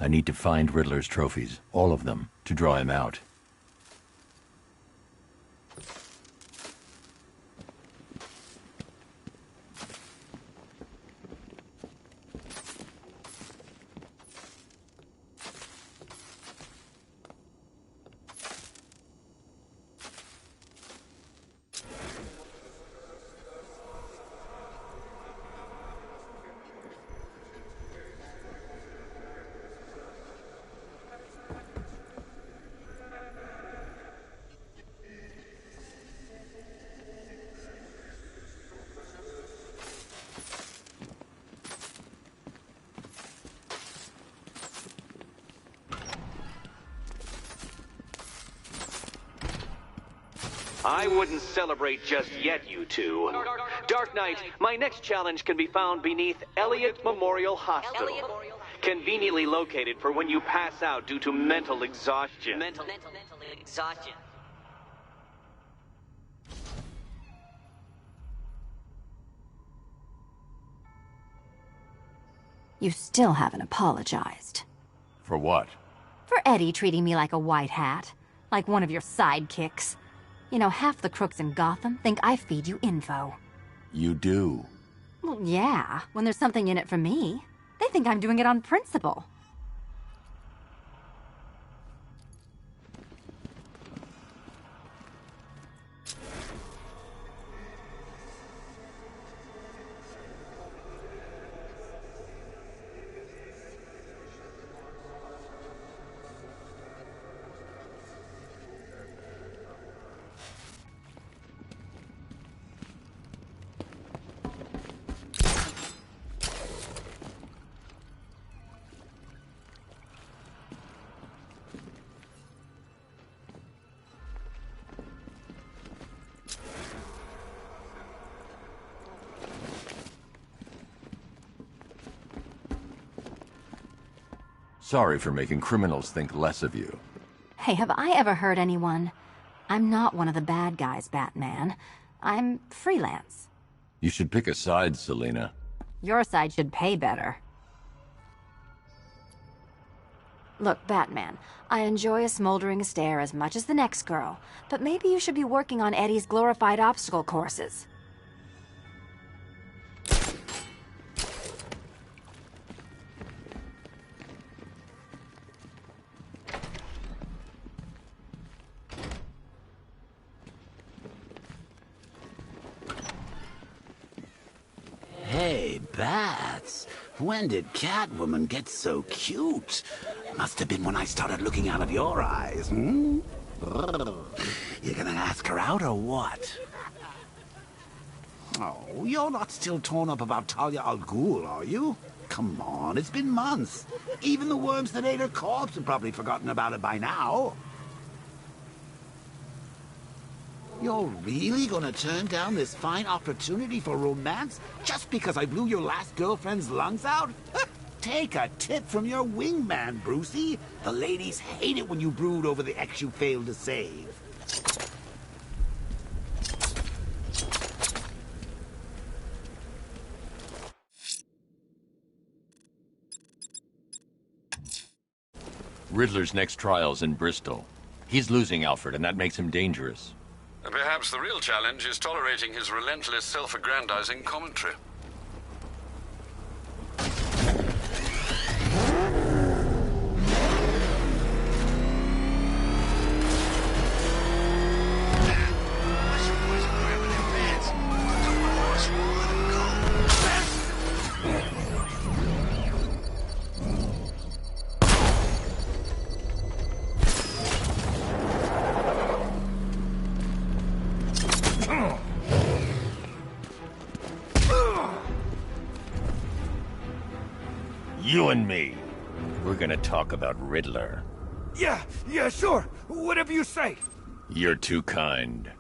I need to find Riddler's trophies, all of them, to draw him out. I wouldn't celebrate just yet, you two. Dark Knight, my next challenge can be found beneath Elliott Memorial Hospital. Conveniently located for when you pass out due to mental exhaustion. Mental exhaustion. You still haven't apologized. For what? For Eddie treating me like a white hat. Like one of your sidekicks. You know, half the crooks in Gotham think I feed you info. You do. Well, yeah, when there's something in it for me. They think I'm doing it on principle. Sorry for making criminals think less of you. Hey, have I ever hurt anyone? I'm not one of the bad guys, Batman. I'm freelance. You should pick a side, Selina. Your side should pay better. Look, Batman, I enjoy a smoldering stare as much as the next girl, but maybe you should be working on Eddie's glorified obstacle courses. Hey, Bats. When did Catwoman get so cute? Must have been when I started looking out of your eyes, hmm? You gonna ask her out or what? Oh, you're not still torn up about Talia al Ghul, are you? Come on, it's been months. Even the worms that ate her corpse have probably forgotten about it by now. You're really gonna turn down this fine opportunity for romance just because I blew your last girlfriend's lungs out? Take a tip from your wingman, Brucey. The ladies hate it when you brood over the ex you failed to save. Riddler's next trial's in Bristol. He's losing Alfred, and that makes him dangerous. Perhaps the real challenge is tolerating his relentless self-aggrandizing commentary. You and me, we're gonna talk about Riddler. Yeah, sure. Whatever you say. You're too kind.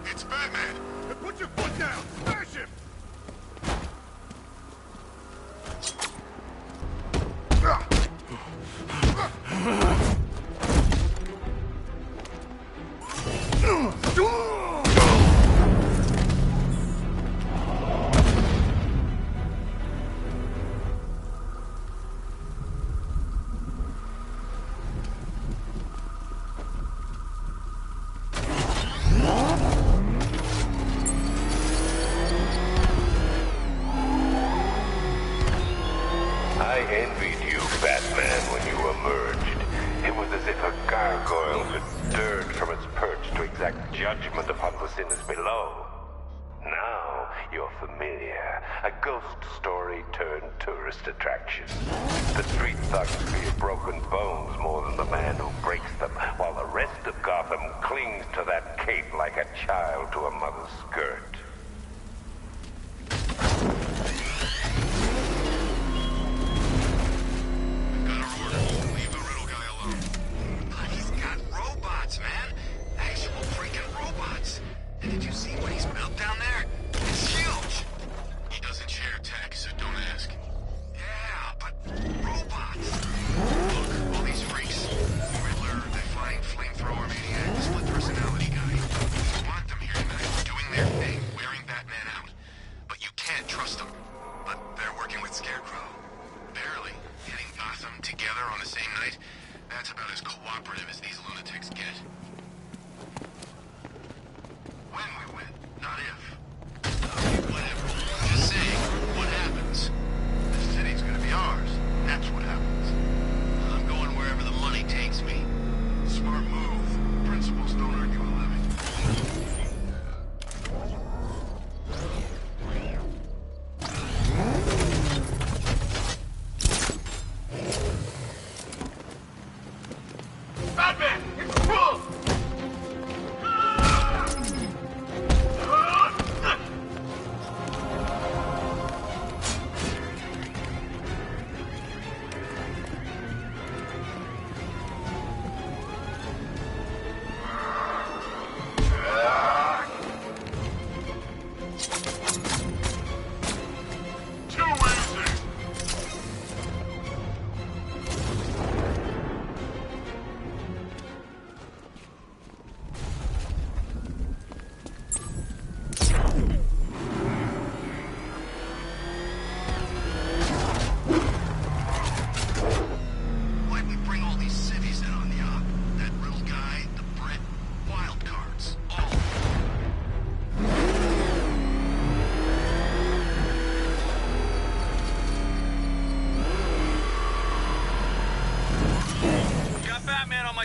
It's Batman. Put your foot down. Smash him. had stirred from its perch to exact judgment upon the sinners below. Now you're familiar. A ghost story turned tourist attraction. The street thugs fear broken bones more than the man who breaks them, while the rest of Gotham clings to that cape like a child to a mother's skirt. Man, actual freaking robots. And did you see what he's built down there? It's huge. He doesn't share tech, so don't ask. Yeah, but robots. Look, all these freaks. Riddler, the flying flamethrower maniac, split personality guy. You want them here tonight, doing their thing, wearing Batman out. But you can't trust them. But they're working with Scarecrow. Barely. Getting Gotham together on the same night. That's about as cooperative as these lunatics get. When we win, not if. Okay, whatever. Just saying, what happens? The city's gonna be ours. That's what happens. I'm going wherever the money takes me. Smart move. Principals don't argue a living. Batman! It's full!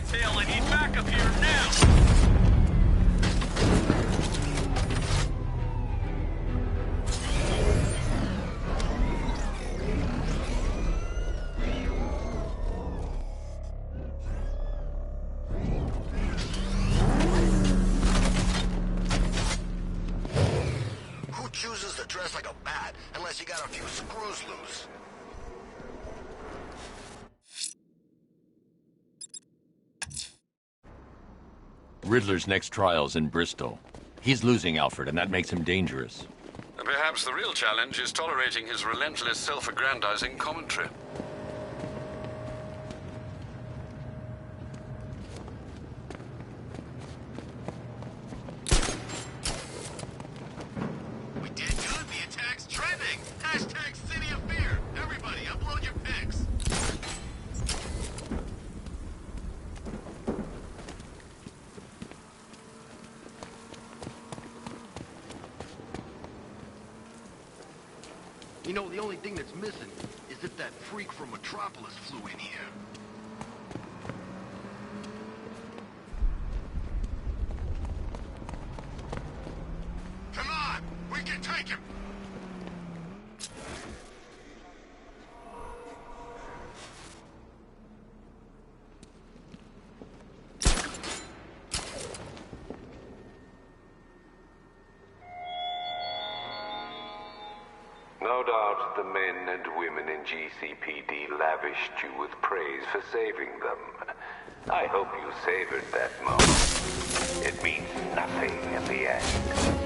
Tail, I need backup here now! Who chooses to dress like a bat unless you got a few screws loose? Riddler's next trial's in Bristol. He's losing Alfred, and that makes him dangerous. Perhaps the real challenge is tolerating his relentless self-aggrandizing commentary. We did good. The attack's trending. Hashtag City of Fear. Everybody, upload your pics. You know, the only thing that's missing is if that freak from Metropolis flew in here. Come on! We can take him! No doubt the men and women in GCPD lavished you with praise for saving them. I hope you savored that moment. It means nothing in the end.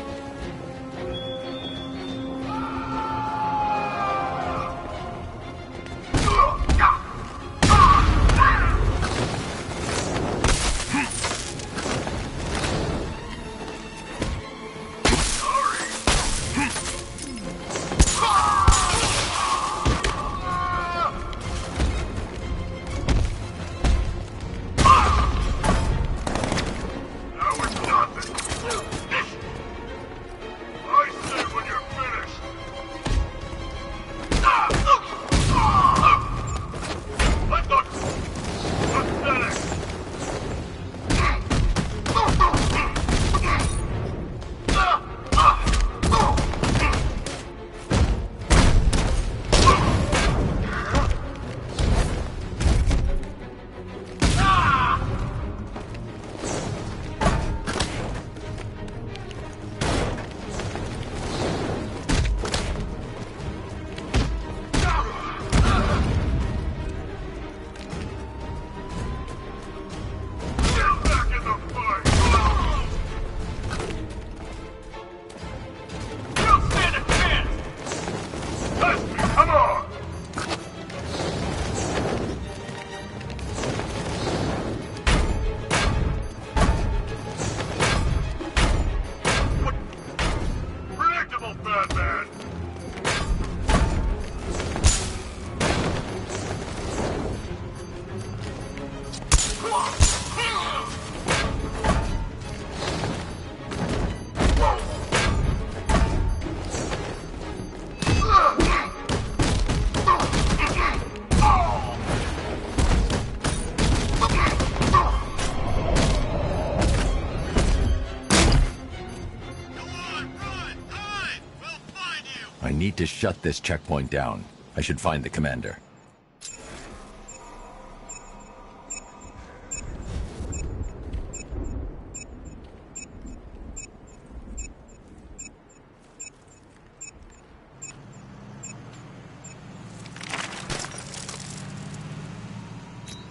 need to shut this checkpoint down. I should find the commander.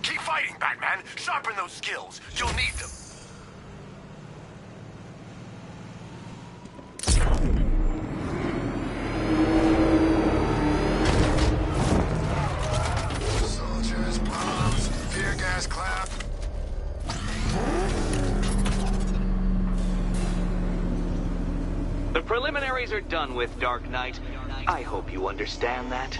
Keep fighting, Batman. Sharpen those skills. You'll need them. Soldiers, bombs, tear gas clap. The preliminaries are done with, Dark Knight. I hope you understand that.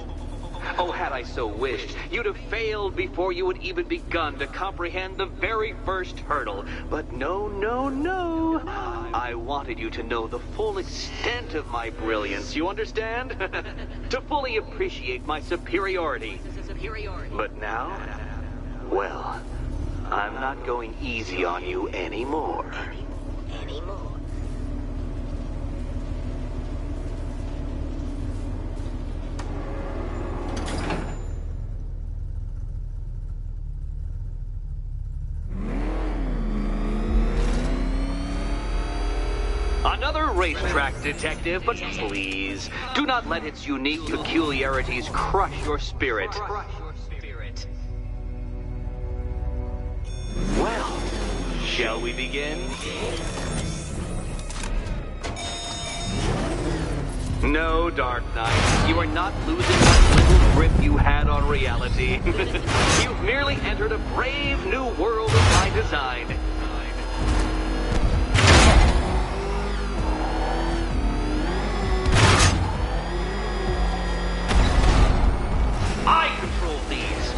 Oh, had I so wished, you'd have failed before you had even begun to comprehend the very first hurdle. But no, no, no. I wanted you to know the full extent of my brilliance, you understand? To fully appreciate my superiority. But now, well, I'm not going easy on you anymore. Another racetrack, detective, but please, do not let its unique peculiarities crush your spirit. Well, shall we begin? No, Dark Knight, you are not losing that little grip you had on reality. You've merely entered a brave new world of my design. I control these.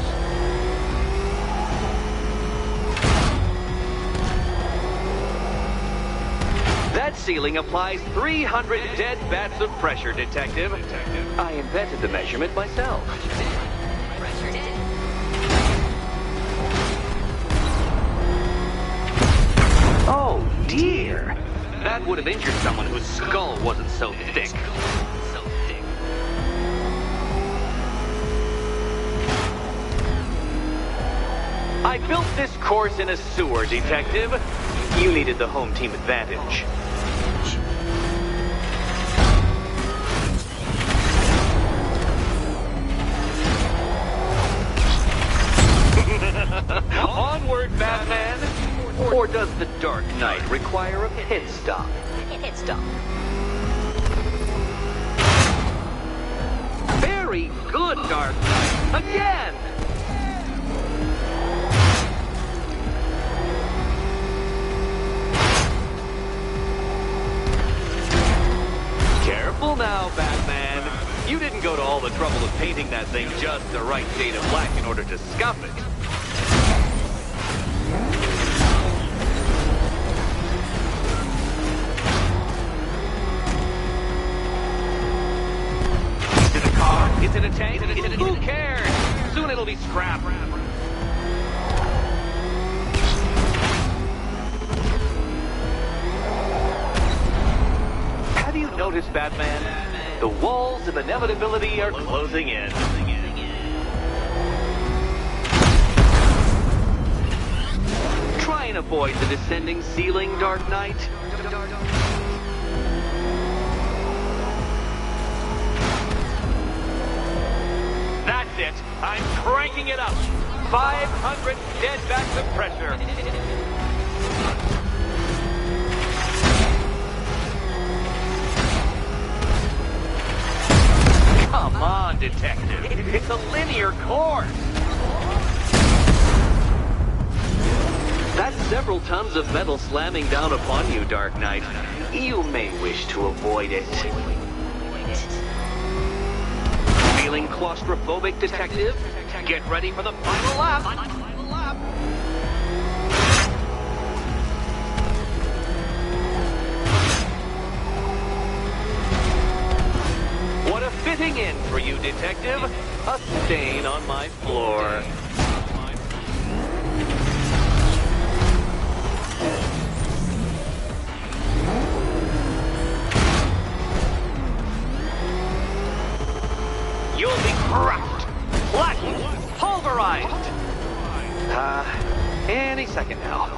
That ceiling applies 300 dead bats of pressure, Detective. I invented the measurement myself. Oh, dear. That would have injured someone whose skull wasn't so thick. I built this course in a sewer, Detective. You needed the home team advantage. Onward, Batman! Or does the Dark Knight require a pit stop? Very good, Dark Knight. Again! Careful now, Batman. You didn't go to all the trouble of painting that thing just the right shade of black in order to scuff it. Is it a car? Is it a tank? Who cares? Soon it'll be scrap. Have you noticed, Batman? The walls of inevitability are closing in. Try and avoid the descending ceiling, Dark Knight. That's it. I'm cranking it up. 500 dead bats of pressure. Come on, Detective. It's a linear course. That's several tons of metal slamming down upon you, Dark Knight. You may wish to avoid it. Feeling claustrophobic, Detective? Get ready for the final lap. What a fitting end for you, Detective. A stain on my floor. Any second now.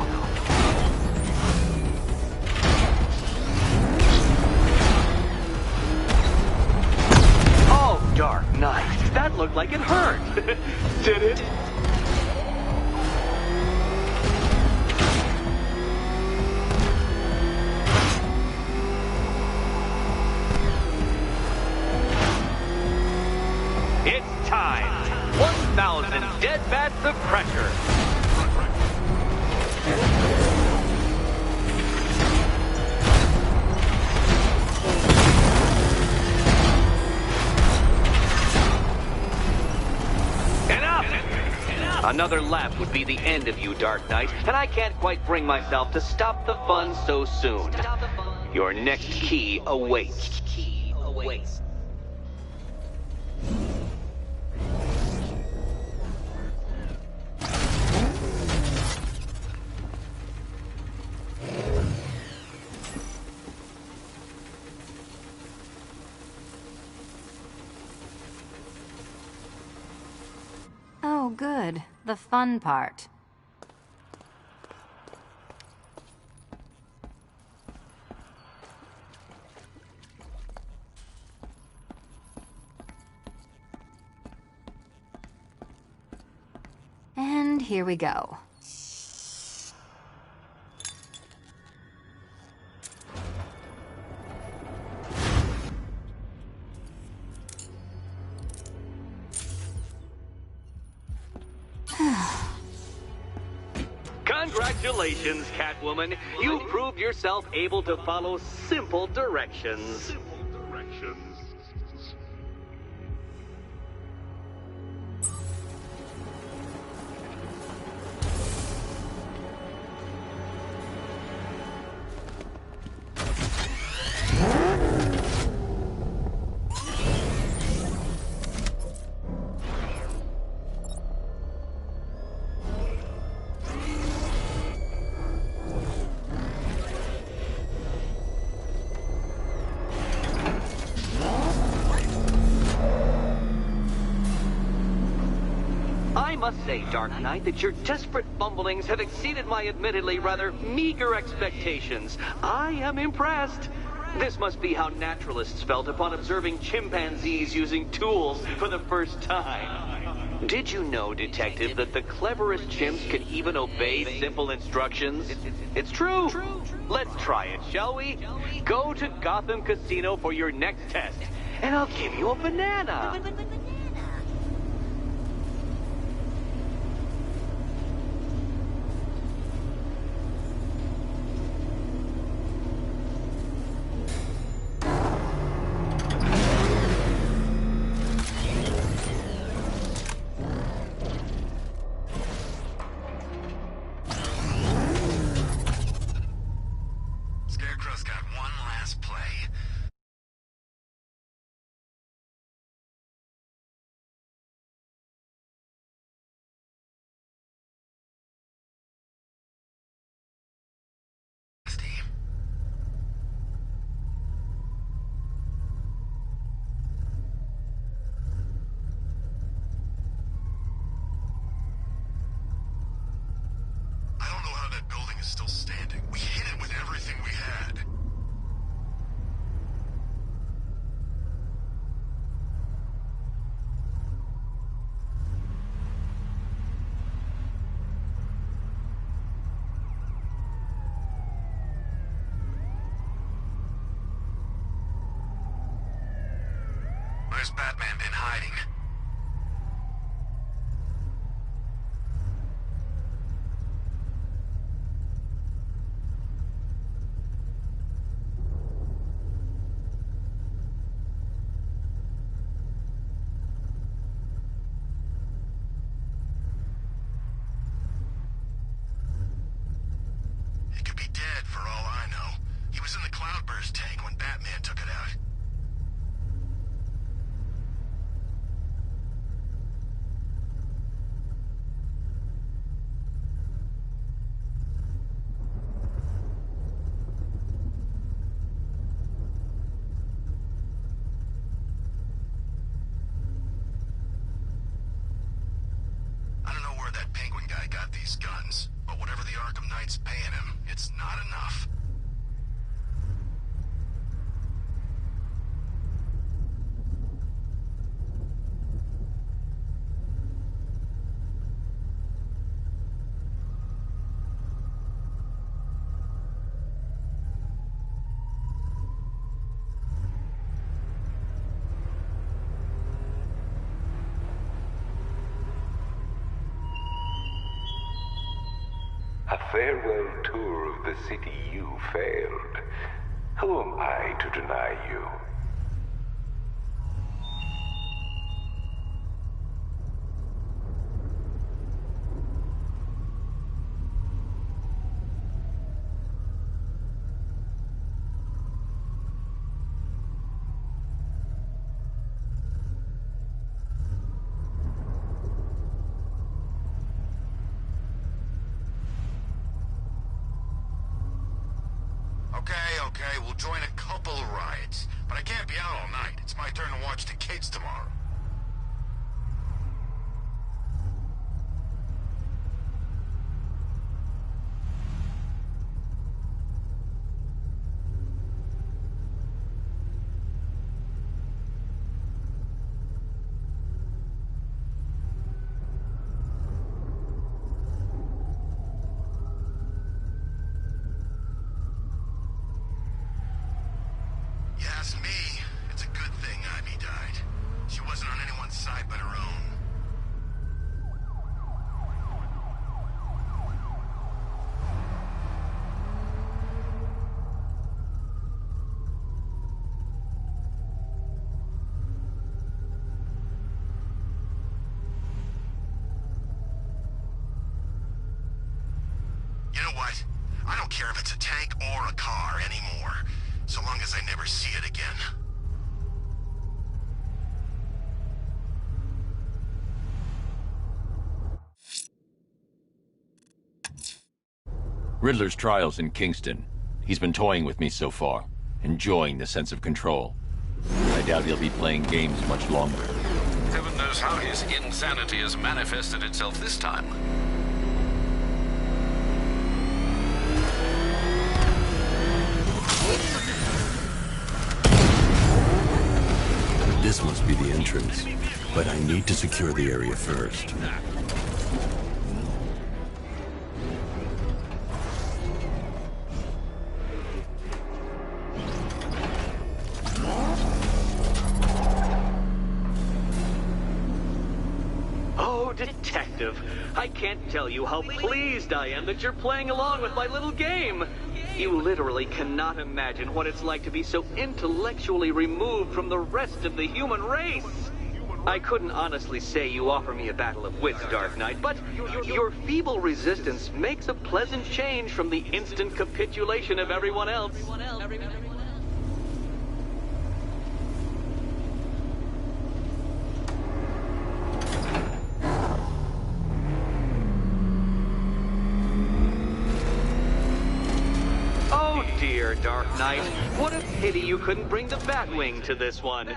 Oh, Dark Knight. That looked like it hurt. Did it? It's time. 1,000 dead bats of pressure. Another lap would be the end of you, Dark Knight, and I can't quite bring myself to stop the fun so soon. Your next key awaits. Oh, good. The fun part. And here we go. Congratulations, Catwoman. You proved yourself able to follow simple directions. I must say, Dark Knight, that your desperate fumblings have exceeded my admittedly rather meager expectations. I am impressed. This must be how naturalists felt upon observing chimpanzees using tools for the first time. Did you know, Detective, that the cleverest chimps can even obey simple instructions? It's true. Let's try it, shall we? Go to Gotham Casino for your next test, and I'll give you a banana. Scarecrow's got one last play. Team. I don't know how that building is still standing. We hit it with everything we had. Where's Batman been hiding? He could be dead for all I know. He was in the Cloudburst tank when Batman took it out. I don't know where that penguin guy got these guns. It's not enough. A farewell tour of the city you failed. Who am I to deny you? Okay, we'll join a couple of riots. But I can't be out all night. It's my turn to watch the kids tomorrow. You ask me, it's a good thing Ivy died. She wasn't on anyone's side but her own. You know what? I don't care if it's a tank or a car anymore. So long as I never see it again. Riddler's trial's in Kingston. He's been toying with me so far, enjoying the sense of control. I doubt he'll be playing games much longer. Heaven knows how his insanity has manifested itself this time. This must be the entrance, but I need to secure the area first. Oh, Detective, I can't tell you how pleased I am that you're playing along with my little game. You literally cannot imagine what it's like to be so intellectually removed from the rest of the human race. I couldn't honestly say you offer me a battle of wits, Dark Knight, but your feeble resistance makes a pleasant change from the instant capitulation of everyone else. Oh dear, Dark Knight. What a pity you couldn't bring the Batwing to this one.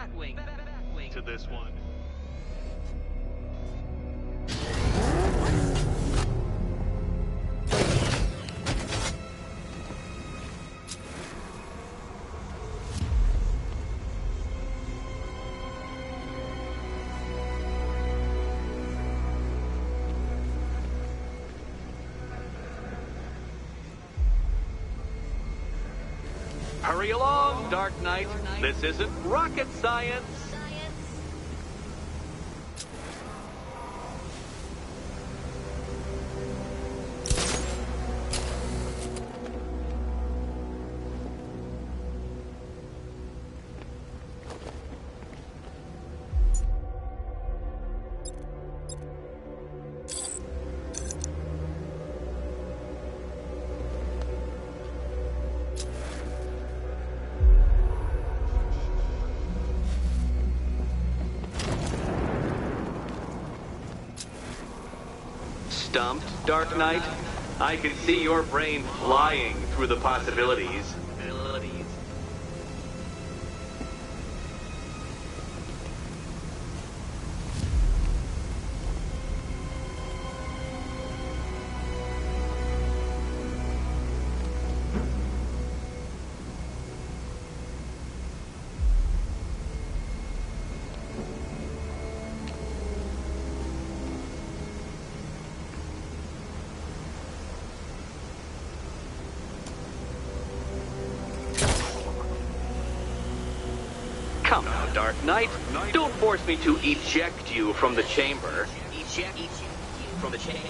Hurry along, Dark Knight. This isn't rocket science. Stumped, Dark Knight? I can see your brain flying through the possibilities. Come now, Dark Knight. Don't force me to eject you from the chamber. Eject from the chamber.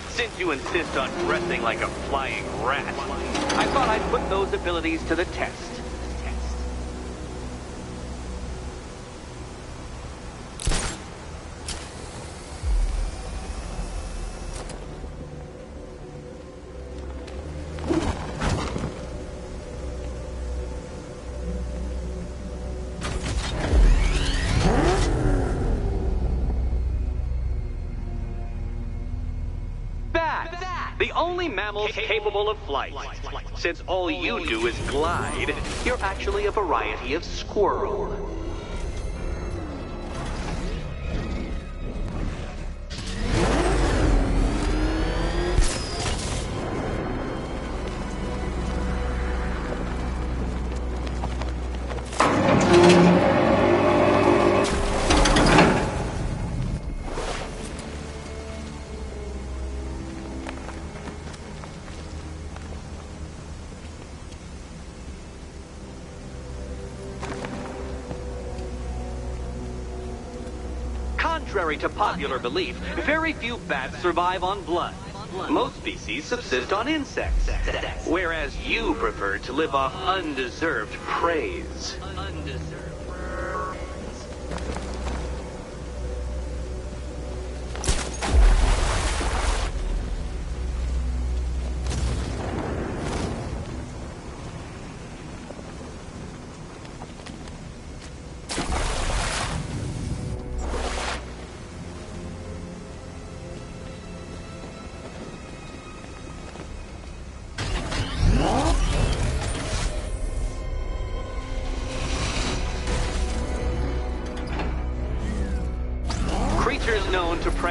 Since you insist on dressing like a flying rat, I thought I'd put those abilities to the test. The only mammal capable of flight. Since all you do is glide, you're actually a variety of squirrel. Contrary to popular belief, very few bats survive on blood. Most species subsist on insects, whereas you prefer to live off undeserved praise.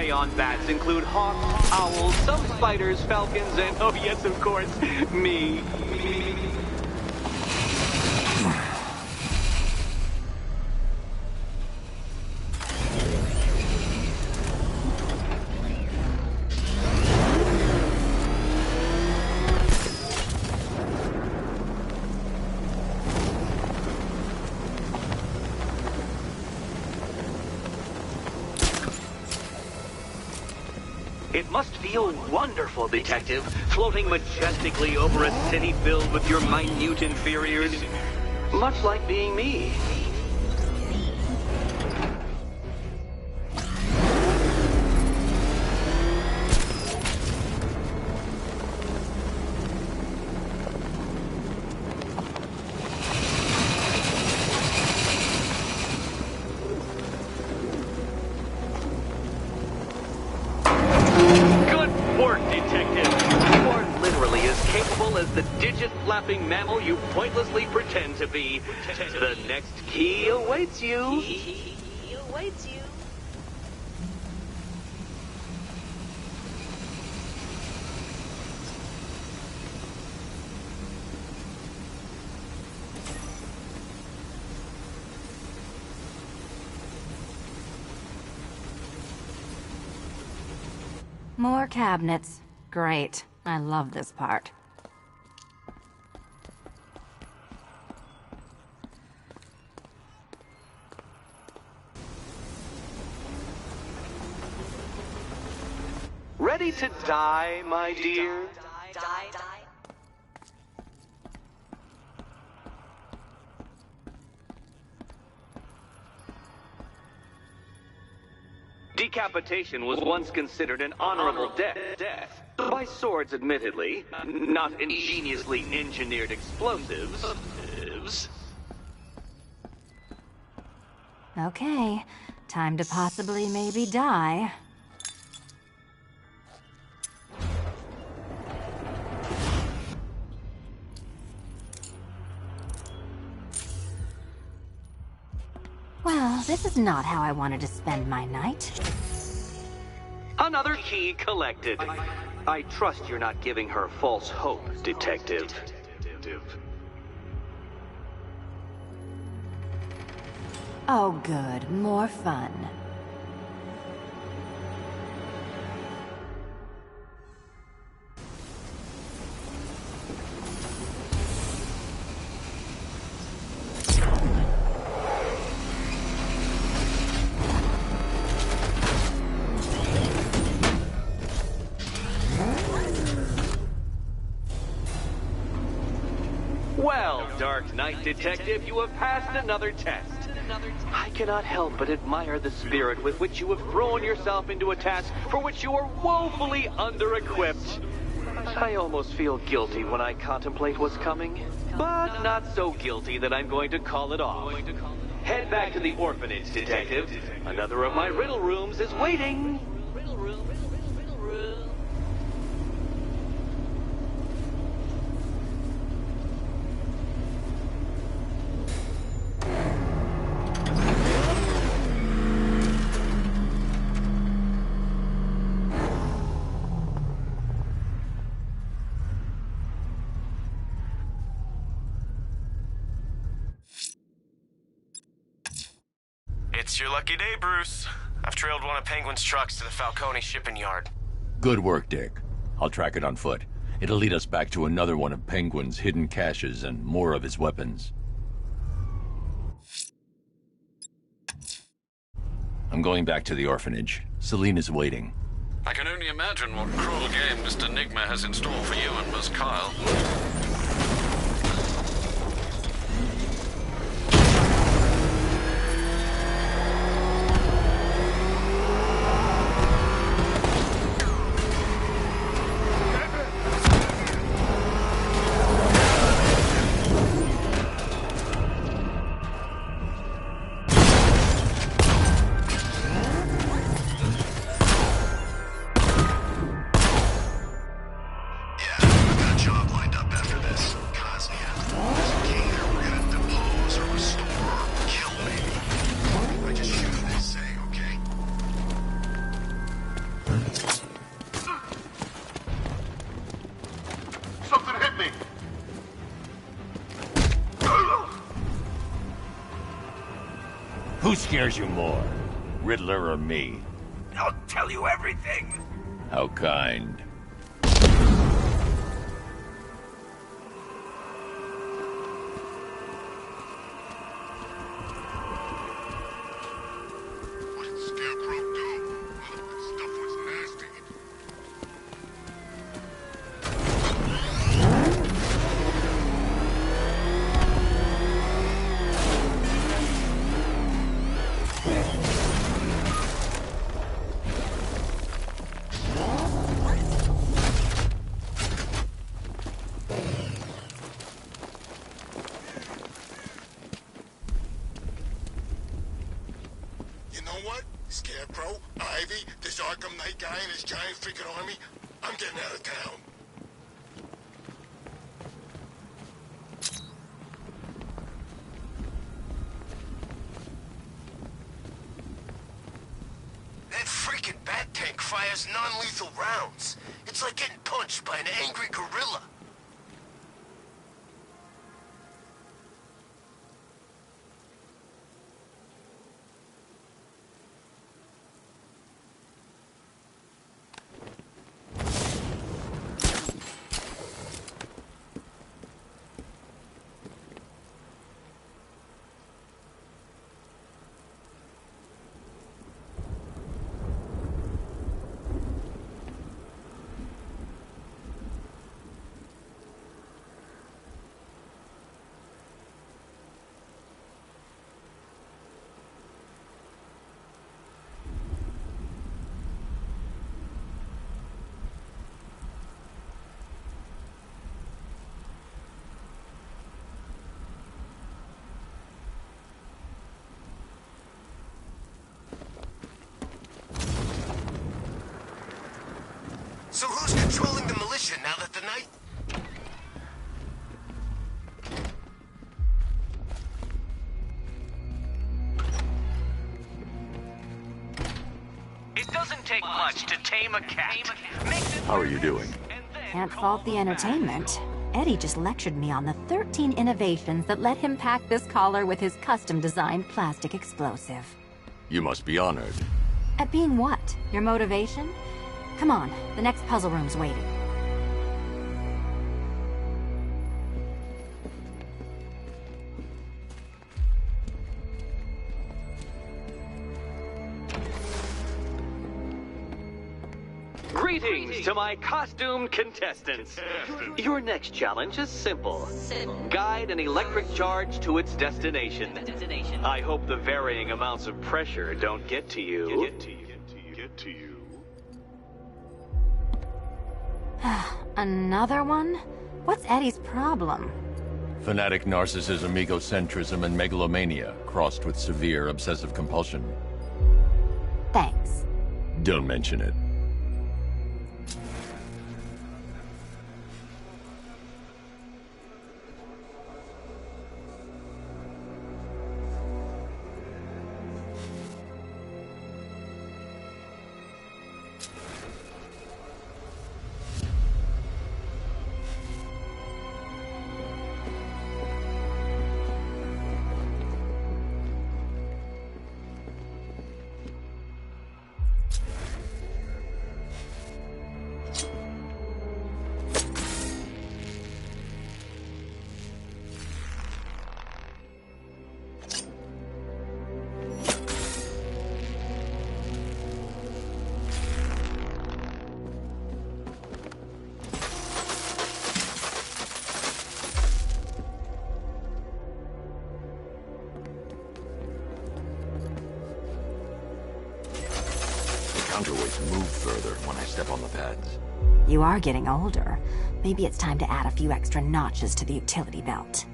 prey on bats include hawks, owls, some spiders, falcons, and, oh yes, of course, me. It must feel wonderful, Detective, floating majestically over a city filled with your minute inferiors. Much like being me. The digit-flapping mammal you pointlessly pretend to be. The next key awaits you. More cabinets. Great. I love this part. Ready to die, my dear? Decapitation was once considered an honorable death. By swords, admittedly, not ingeniously engineered explosives. Okay, time to possibly maybe die. Well, this is not how I wanted to spend my night. Another key collected. I trust you're not giving her false hope, Detective. Oh good, more fun. Well, Dark Knight Detective, you have passed another test. I cannot help but admire the spirit with which you have thrown yourself into a task for which you are woefully under-equipped. I almost feel guilty when I contemplate what's coming, but not so guilty that I'm going to call it off. Head back to the orphanage, Detective. Another of my riddle rooms is waiting. It's your lucky day, Bruce. I've trailed one of Penguin's trucks to the Falcone shipping yard. Good work, Dick. I'll track it on foot. It'll lead us back to another one of Penguin's hidden caches and more of his weapons. I'm going back to the orphanage. Celine is waiting. I can only imagine what cruel game Mr. Nigma has in store for you and Miss Kyle. Yeah, I've got a job lined up after this. me! Who scares you more, Riddler or me? I'll tell you everything! How kind. What did Scarecrow do? That stuff was nasty. You know what? Scarecrow, Ivy, this Arkham Knight guy and his giant freaking army, I'm getting out of town. That freaking bat tank fires non-lethal rounds. It's like getting punched by an angry gorilla. So who's controlling the militia now that the night... It doesn't take much to tame a cat. How are you doing? Can't fault the entertainment. Eddie just lectured me on the 13 innovations that let him pack this collar with his custom-designed plastic explosive. You must be honored. At being what? Your motivation? Come on, the next puzzle room's waiting. Greetings to my costumed contestants. Your next challenge is simple. Guide an electric charge to its destination. I hope the varying amounts of pressure don't get to you. Get to you. Another one? What's Eddie's problem? Fanatic narcissism, egocentrism, and megalomania, crossed with severe obsessive compulsion. Thanks. Don't mention it. Counterweights move further when I step on the pads. You are getting older. Maybe it's time to add a few extra notches to the utility belt.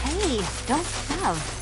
Hey, don't shove.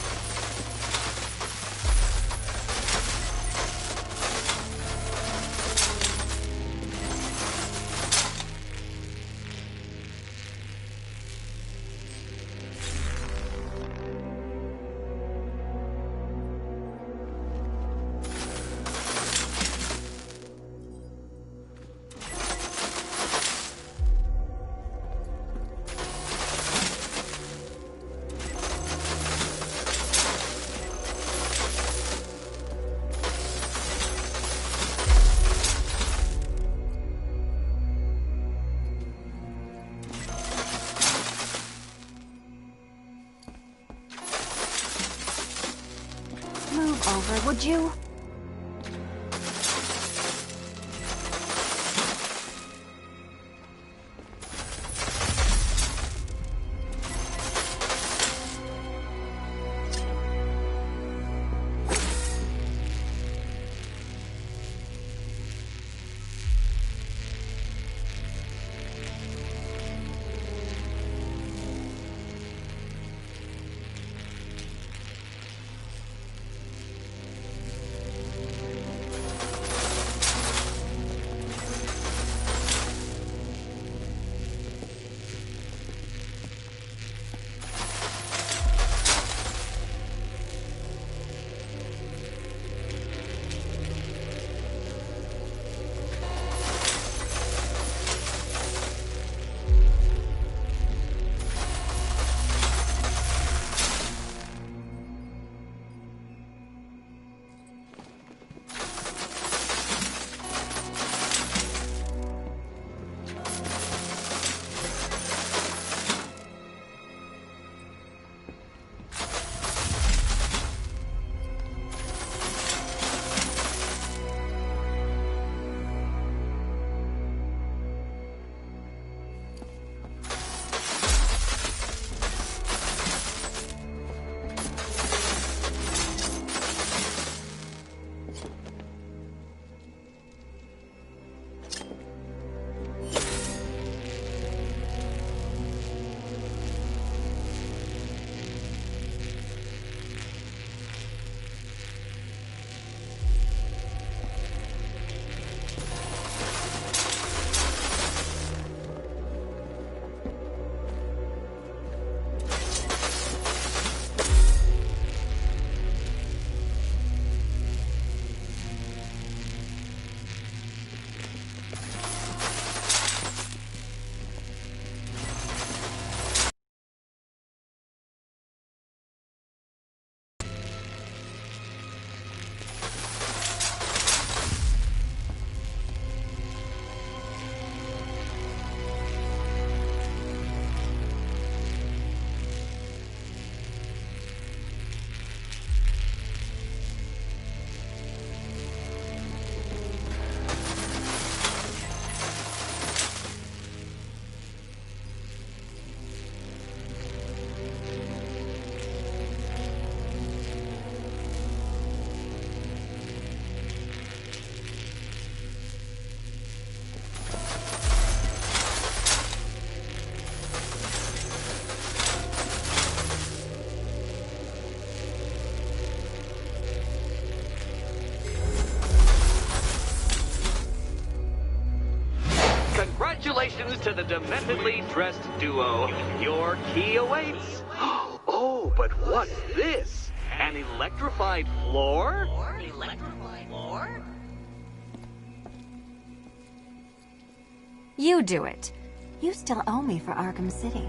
over, would you? Congratulations to the dementedly dressed duo. Your key awaits. Oh, but what's this? An electrified floor? Electrified floor? You do it. You still owe me for Arkham City.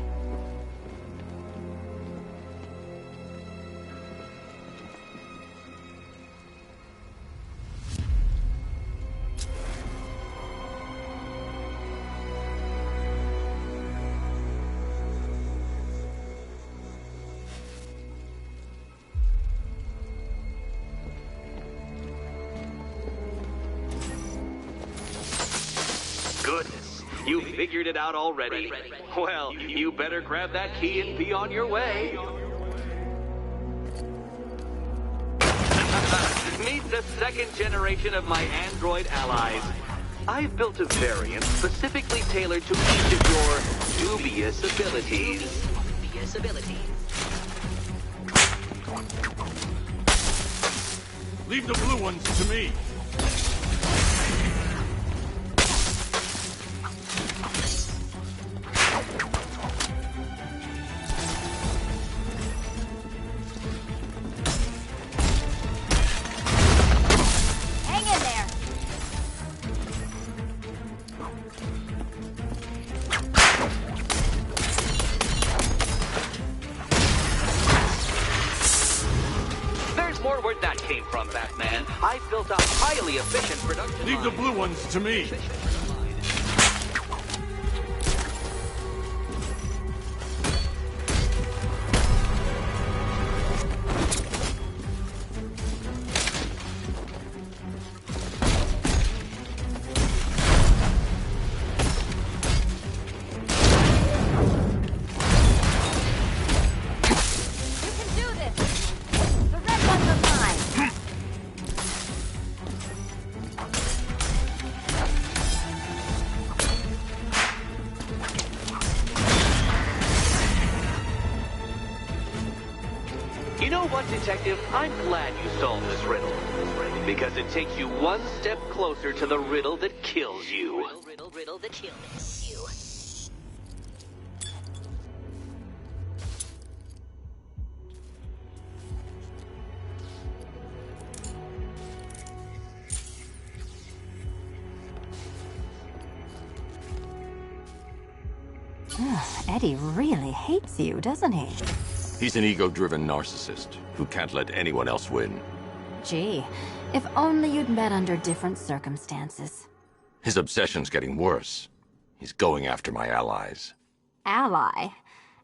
Goodness, you figured it out already. Well, you better grab that key and be on your way. Meet the second generation of my android allies. I've built a variant specifically tailored to each of your dubious abilities. Dubious abilities. Leave the blue ones to me. More where that came from, Batman. I've built a highly efficient production Leave line. the blue ones to me. Detective, I'm glad you solved this riddle. Because it takes you one step closer to the riddle that kills you. Riddle that kills you. Eddie really hates you, doesn't he? He's an ego-driven narcissist who can't let anyone else win. Gee, if only you'd met under different circumstances. His obsession's getting worse. He's going after my allies. Ally?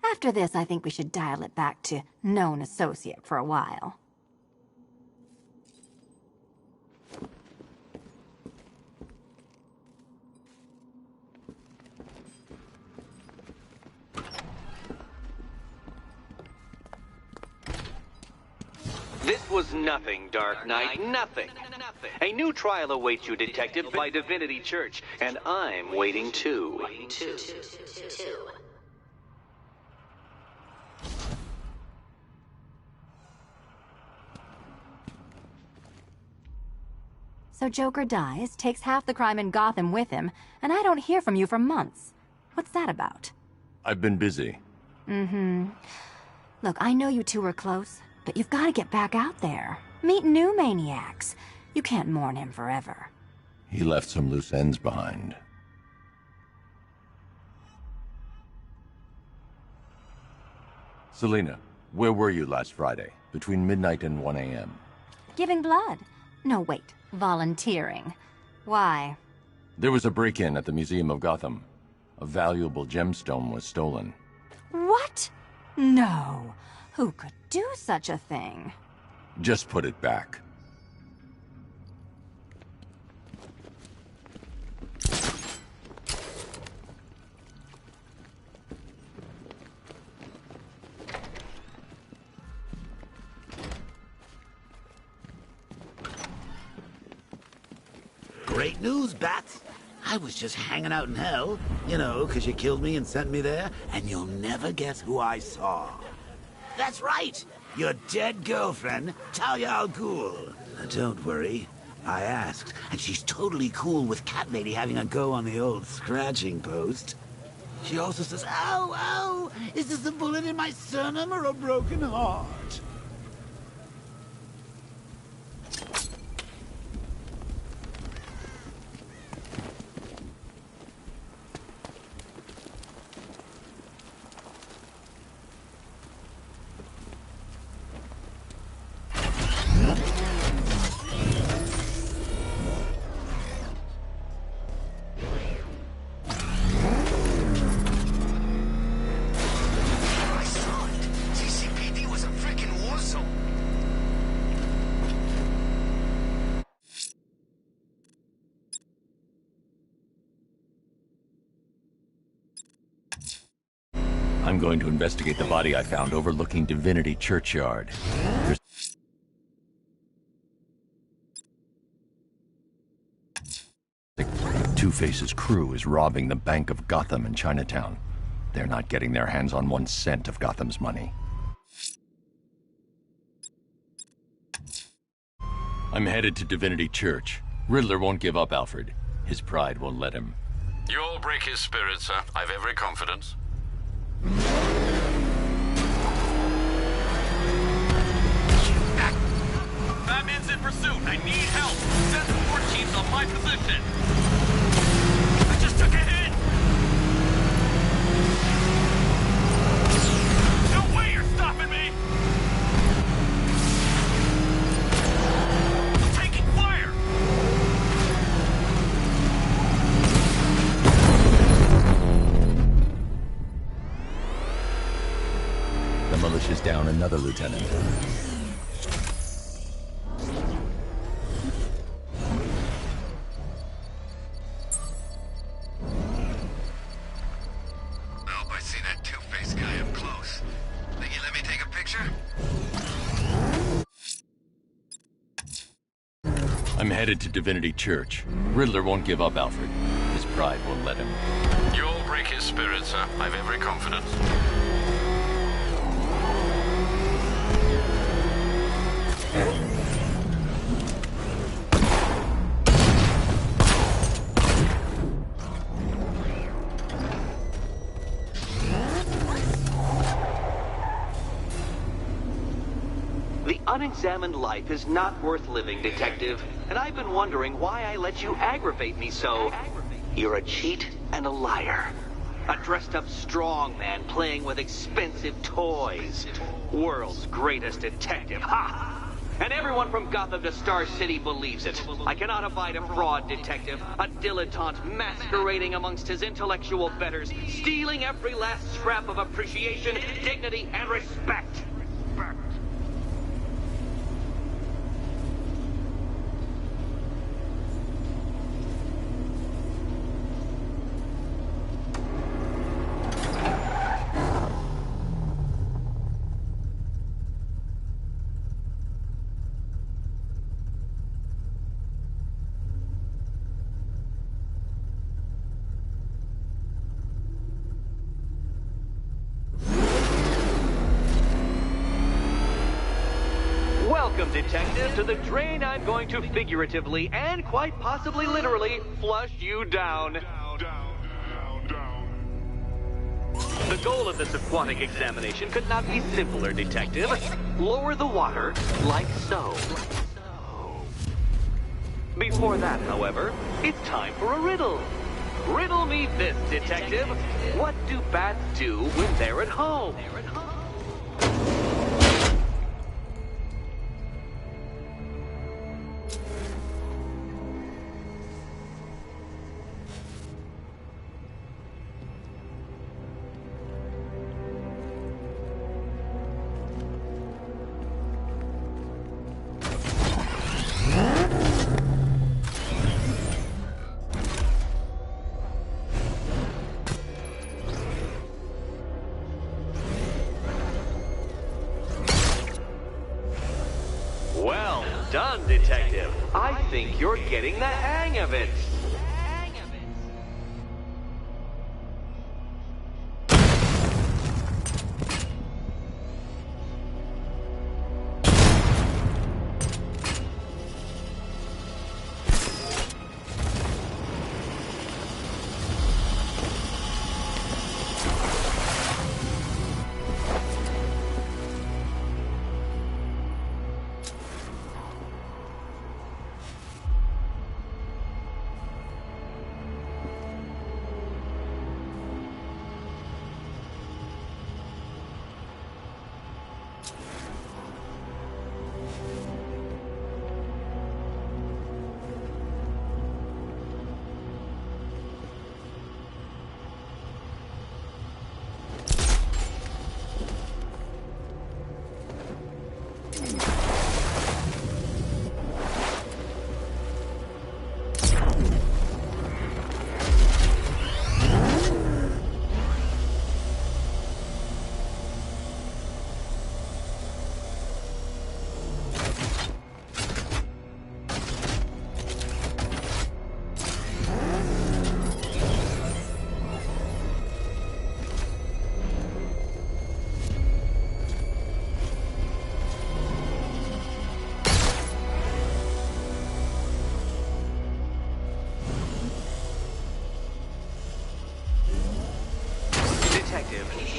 After this, I think we should dial it back to known associate for a while. This was nothing, Dark Knight, nothing. A new trial awaits you, Detective, by Divinity Church, and I'm waiting too. So Joker dies, takes half the crime in Gotham with him, and I don't hear from you for months. What's that about? I've been busy. Look, I know you two were close, but you've got to get back out there. Meet new maniacs. You can't mourn him forever. He left some loose ends behind. Selina, where were you last Friday, between midnight and 1 a.m.? Giving blood. No, wait. Volunteering. Why? There was a break-in at the Museum of Gotham. A valuable gemstone was stolen. What? No. Who could do such a thing? Just put it back. Great news, Bats. I was just hanging out in hell, you know, 'cause you killed me and sent me there, and you'll never guess who I saw. That's right, your dead girlfriend, Talia al Ghul. Now, don't worry, I asked, and she's totally cool with Cat Lady having a go on the old scratching post. She also says, ow, ow, is this a bullet in my sternum or a broken heart? I'm going to investigate the body I found overlooking Divinity Churchyard. Two-Face's crew is robbing the Bank of Gotham in Chinatown. They're not getting their hands on 1 cent of Gotham's money. I'm headed to Divinity Church. Riddler won't give up, Alfred. His pride won't let him. You'll break his spirit, sir. I've every confidence. Batman's in pursuit. I need help. Send support teams on my position. I just took a hit. No way you're stopping me. I'm taking fire. The militia's down another lieutenant. Nope, I see that Two-Face guy up close. Think you let me take a picture? I'm headed to Divinity Church. Riddler won't give up, Alfred. His pride won't let him. You'll break his spirit, sir. I've every confidence. The unexamined life is not worth living, Detective. And I've been wondering why I let you aggravate me so. You're a cheat and a liar. A dressed-up strongman playing with expensive toys. World's greatest detective, ha! And everyone from Gotham to Star City believes it. I cannot abide a fraud detective, a dilettante masquerading amongst his intellectual betters, stealing every last scrap of appreciation, dignity, and respect. Welcome, Detective, to the drain I'm going to figuratively and quite possibly literally flush you down. The goal of this aquatic examination could not be simpler, Detective. Lower the water, like so. Before that, however, it's time for a riddle. Riddle me this, Detective. What do bats do when they're at home? Well done, Detective. I think you're getting the hang of it.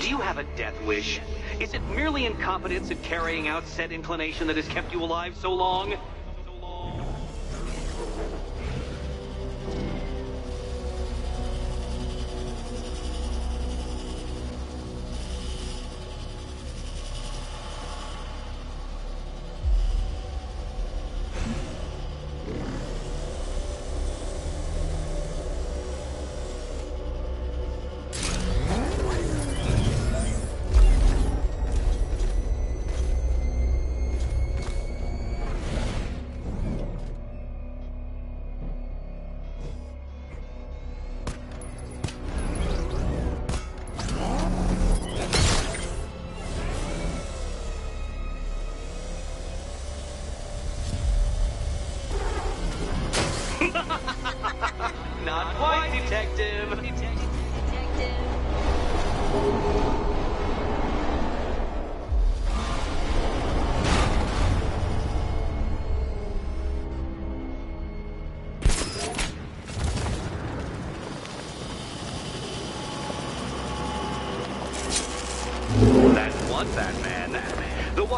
Do you have a death wish? Is it merely incompetence at carrying out said inclination that has kept you alive so long? Not quite, Detective.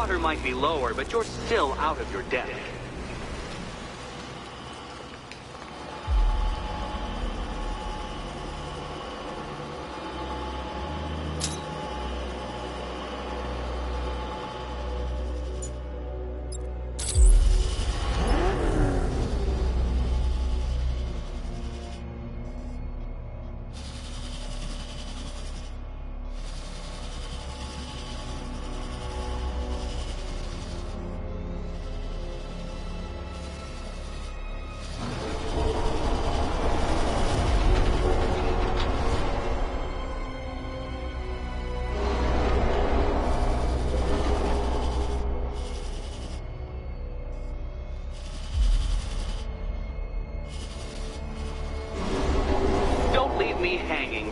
water might be lower, but you're still out of your depth.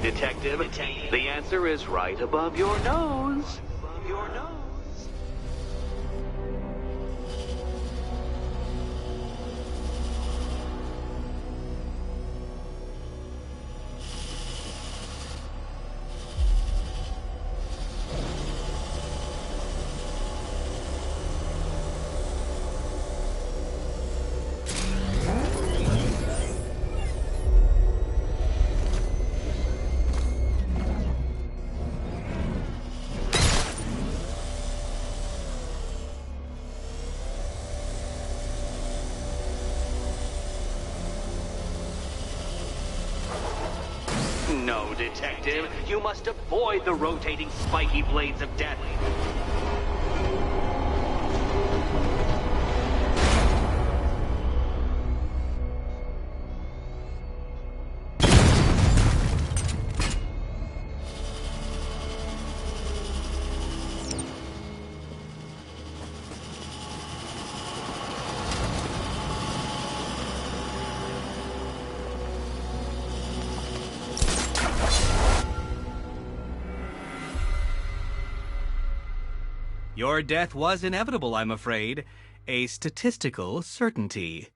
Detective. The answer is right above your nose. Above your nose. No, Detective. You must avoid the rotating spiky blades of death. Your death was inevitable, I'm afraid. A statistical certainty.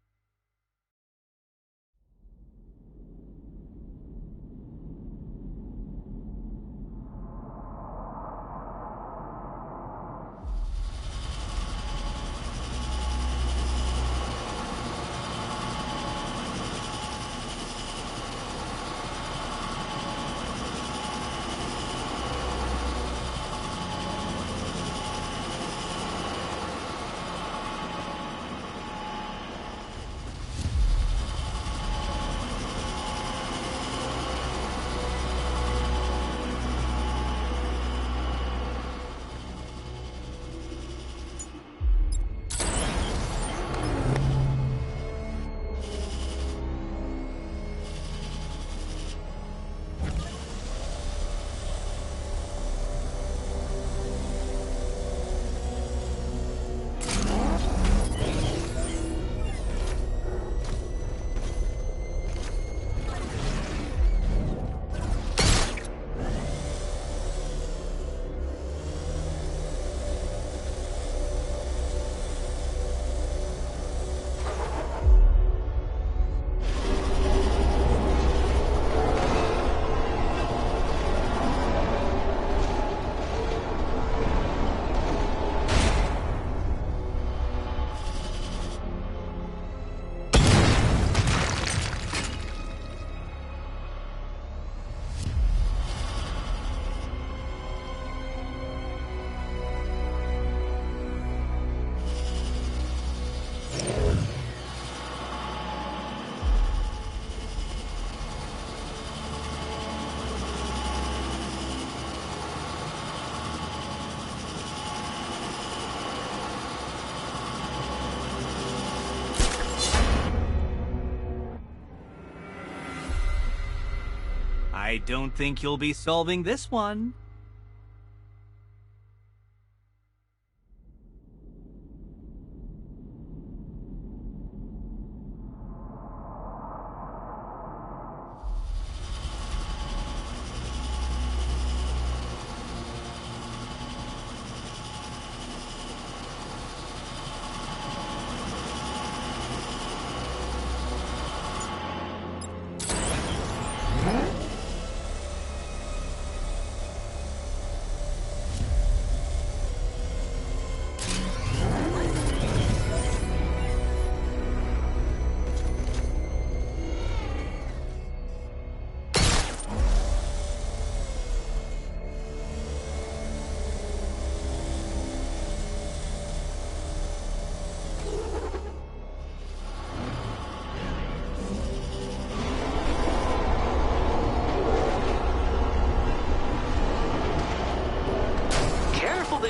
I don't think you'll be solving this one.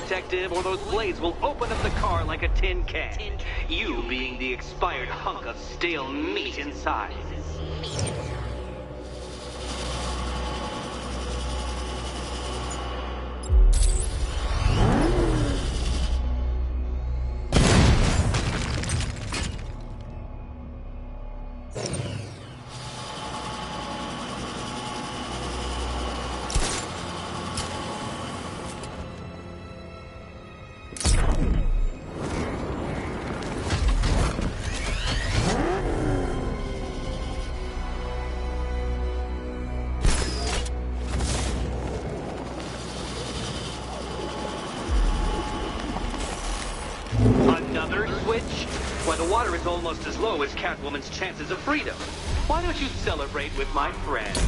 Detective, or those blades will open up the car like a tin can. You being the expired hunk of stale meat inside. Another switch? Why, the water is almost as low as Catwoman's chances of freedom. Why don't you celebrate with my friends?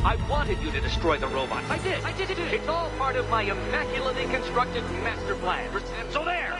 I wanted you to destroy the robots. I did. It's all part of my immaculately constructed master plan. So there.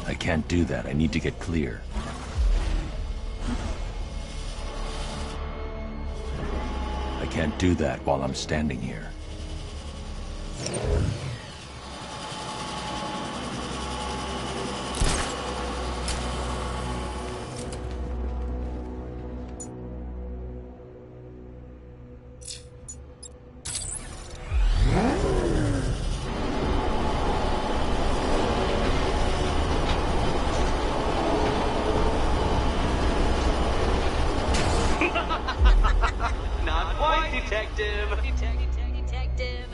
I can't do that. I need to get clear. I can't do that while I'm standing here. Not quite, Detective. Detective.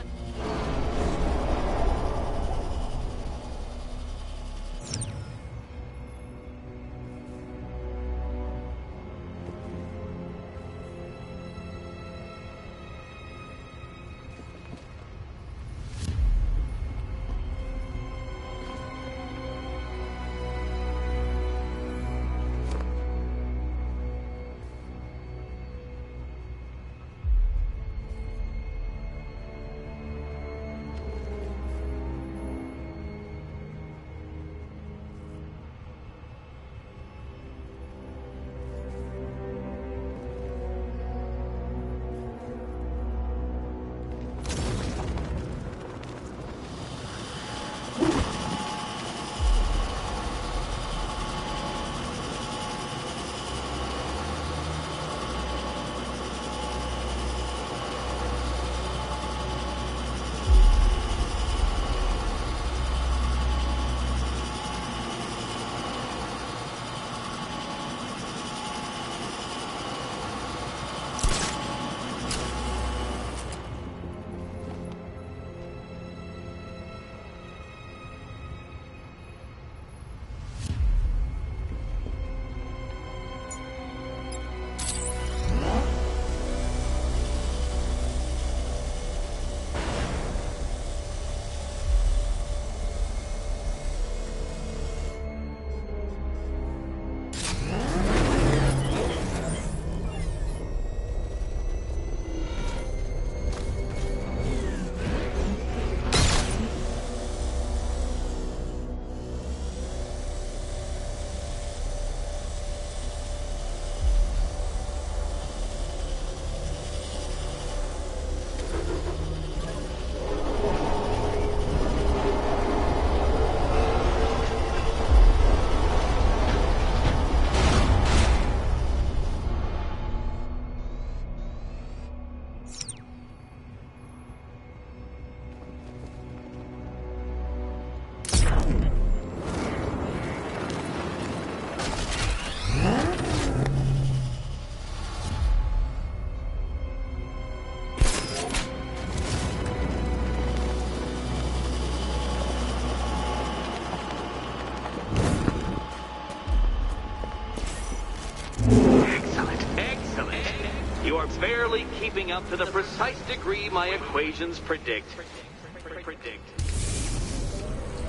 You're barely keeping up to the precise degree my equations predict.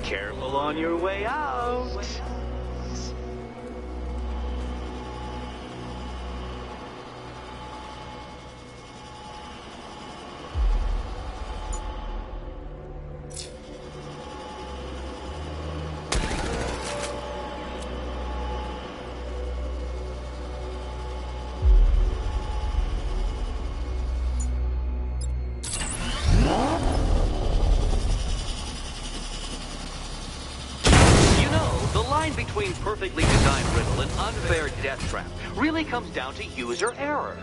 Careful on your way out. Between perfectly designed riddle and unfair death trap really comes down to user error.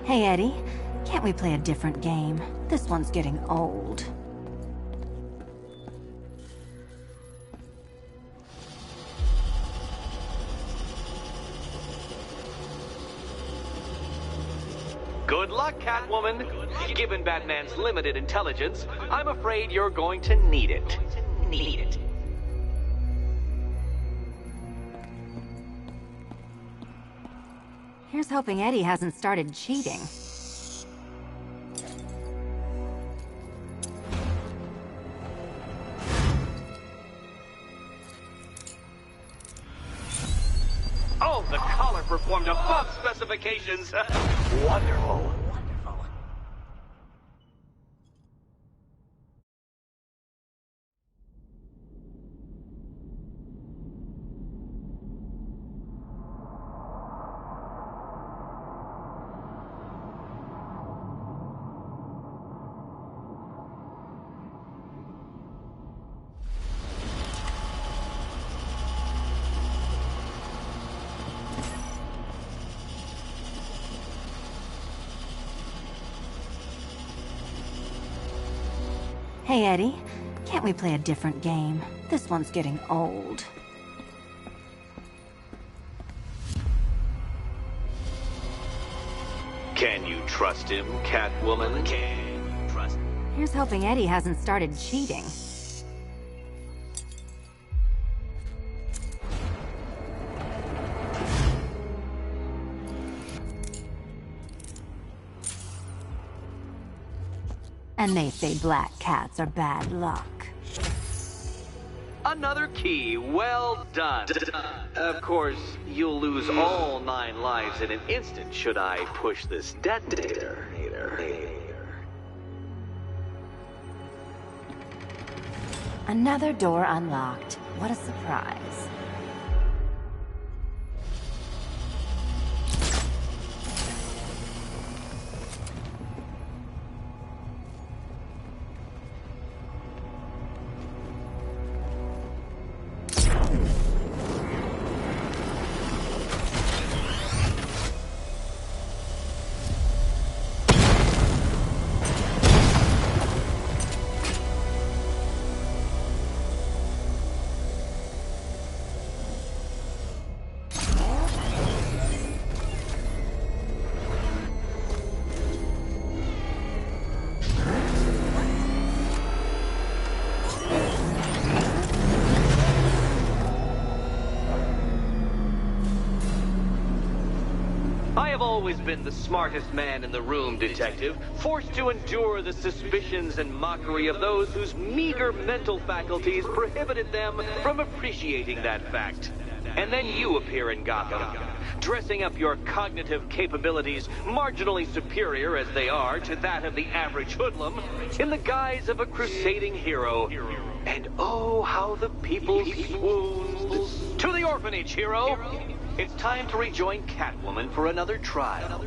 Hey, Eddie, can't we play a different game? This one's getting old. Good luck, Catwoman. Given Batman's limited intelligence, I'm afraid you're going to need it. Here's hoping Eddie hasn't started cheating. Oh, the collar performed above specifications. Wonderful. Hey, Eddie, can't we play a different game? This one's getting old. Can you trust him, Catwoman? Here's hoping Eddie hasn't started cheating. And they say black cats are bad luck. Another key, well done. Of course, you'll lose all 9 lives in an instant should I push this detonator. Another door unlocked. What a surprise. I've always been the smartest man in the room, Detective, forced to endure the suspicions and mockery of those whose meager mental faculties prohibited them from appreciating that fact. And then you appear in Gotham, dressing up your cognitive capabilities marginally superior as they are to that of the average hoodlum, in the guise of a crusading hero. And oh, how the people swooned. To the orphanage, hero! It's time to rejoin Catwoman for another trial.